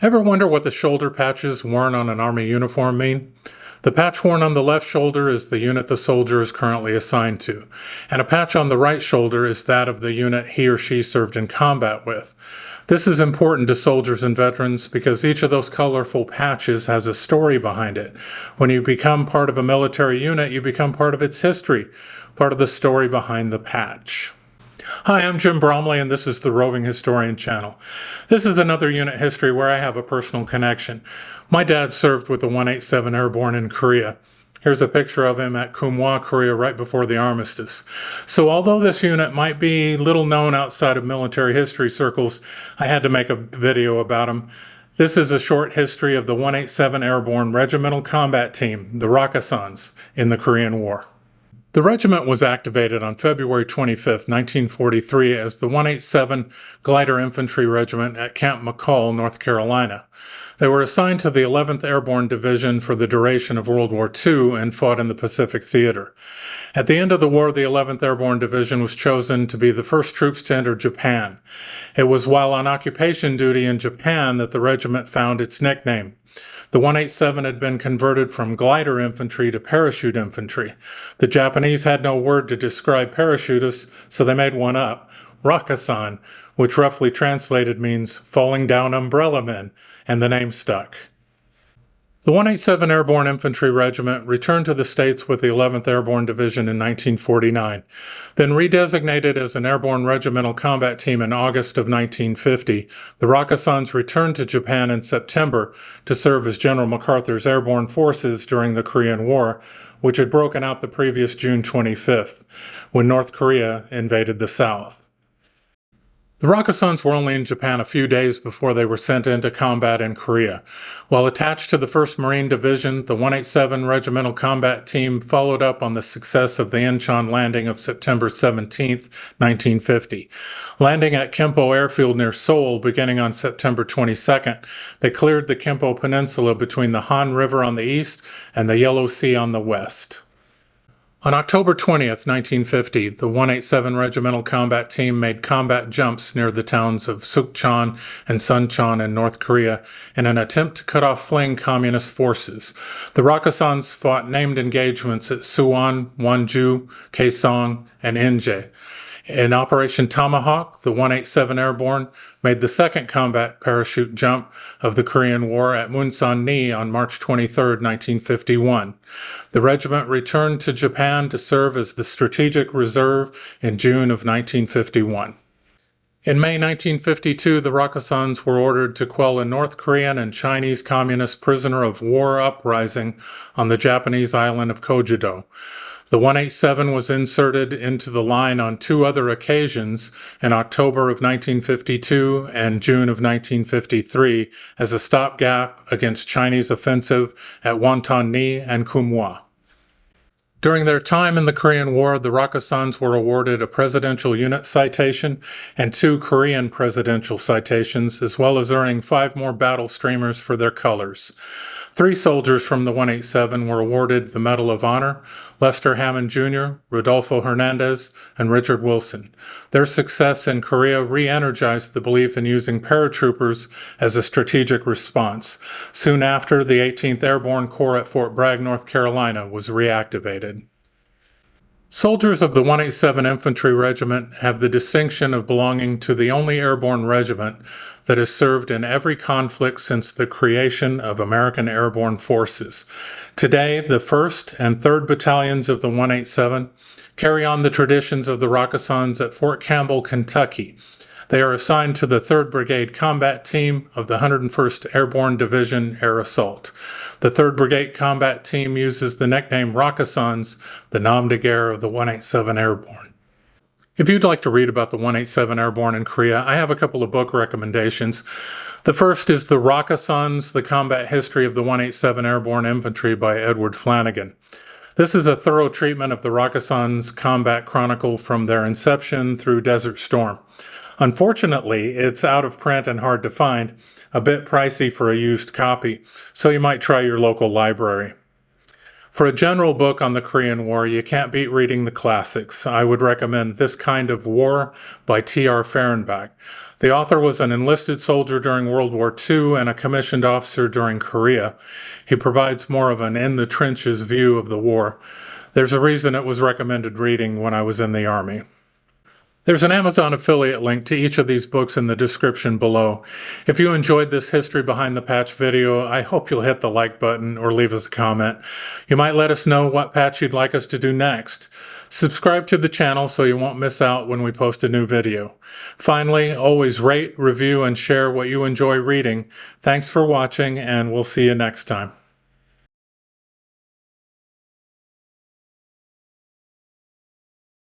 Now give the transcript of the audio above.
Ever wonder what the shoulder patches worn on an Army uniform mean? The patch worn on the left shoulder is the unit the soldier is currently assigned to, and a patch on the right shoulder is that of the unit he or she served in combat with. This is important to soldiers and veterans because each of those colorful patches has a story behind it. When you become part of a military unit, you become part of its history, part of the story behind the patch. Hi, I'm Jim Bromley, and this is the Roving Historian channel. This is another unit history where I have a personal connection. My dad served with the 187 Airborne in Korea. Here's a picture of him at Kumwa, Korea, right before the armistice. So although this unit might be little known outside of military history circles, I had to make a video about him. This is a short history of the 187 Airborne Regimental Combat Team, the Rakkasans, in the Korean War. The regiment was activated on February 25, 1943 as the 187 Glider Infantry Regiment at Camp McCall, North Carolina. They were assigned to the 11th Airborne Division for the duration of World War II and fought in the Pacific Theater. At the end of the war, the 11th Airborne Division was chosen to be the first troops to enter Japan. It was while on occupation duty in Japan that the regiment found its nickname. The 187 had been converted from glider infantry to parachute infantry. The Japanese had no word to describe parachutists, so they made one up, Rakkasan, which roughly translated means falling down umbrella men, and the name stuck. The 187 Airborne Infantry Regiment returned to the States with the 11th Airborne Division in 1949, then redesignated as an Airborne Regimental Combat Team in August of 1950. The Rakkasans returned to Japan in September to serve as General MacArthur's airborne forces during the Korean War, which had broken out the previous June 25th, when North Korea invaded the South. The Rakkasans were only in Japan a few days before they were sent into combat in Korea. While attached to the 1st Marine Division, the 187 Regimental Combat Team followed up on the success of the Incheon landing of September 17, 1950. Landing at Kimpo Airfield near Seoul beginning on September 22nd, they cleared the Kimpo Peninsula between the Han River on the east and the Yellow Sea on the west. On October 20th, 1950, the 187 Regimental Combat Team made combat jumps near the towns of Sukchon and Suncheon in North Korea in an attempt to cut off fleeing communist forces. The Rakkasans fought named engagements at Suwon, Wonju, Kaesong, and Inje. In Operation Tomahawk, the 187 Airborne made the second combat parachute jump of the Korean War at Munsan-ni on March 23, 1951. The regiment returned to Japan to serve as the Strategic Reserve in June of 1951. In May 1952, the Rakkasans were ordered to quell a North Korean and Chinese communist prisoner of war uprising on the Japanese island of Kojido. The 187 was inserted into the line on two other occasions in October of 1952 and June of 1953 as a stopgap against Chinese offensive at Wonton-ni and Kumwa. During their time in the Korean War, the Rakkasans were awarded a Presidential Unit Citation and 2 Korean Presidential Citations, as well as earning 5 more battle streamers for their colors. 3 soldiers from the 187 were awarded the Medal of Honor: Lester Hammond Jr., Rodolfo Hernandez, and Richard Wilson. Their success in Korea re-energized the belief in using paratroopers as a strategic response. Soon after, the 18th Airborne Corps at Fort Bragg, North Carolina, was reactivated. Soldiers of the 187 Infantry Regiment have the distinction of belonging to the only airborne regiment that has served in every conflict since the creation of American Airborne Forces. Today, the 1st and 3rd Battalions of the 187 carry on the traditions of the Rakkasans at Fort Campbell, Kentucky. They are assigned to the 3rd Brigade Combat Team of the 101st Airborne Division Air Assault. The 3rd Brigade Combat Team uses the nickname Rakkasans, the nom de guerre of the 187 Airborne. If you'd like to read about the 187 Airborne in Korea, I have a couple of book recommendations. The first is The Rakkasans, The Combat History of the 187 Airborne Infantry by Edward Flanagan. This is a thorough treatment of the Rakkasans' combat chronicle from their inception through Desert Storm. Unfortunately, it's out of print and hard to find, a bit pricey for a used copy, so you might try your local library. For a general book on the Korean War, you can't beat reading the classics. I would recommend This Kind of War by T.R. Fehrenbach. The author was an enlisted soldier during World War II and a commissioned officer during Korea. He provides more of an in-the-trenches view of the war. There's a reason it was recommended reading when I was in the Army. There's an Amazon affiliate link to each of these books in the description below. If you enjoyed this History Behind the Patch video, I hope you'll hit the like button or leave us a comment. You might let us know what patch you'd like us to do next. Subscribe to the channel so you won't miss out when we post a new video. Finally, always rate, review, and share what you enjoy reading. Thanks for watching, and we'll see you next time.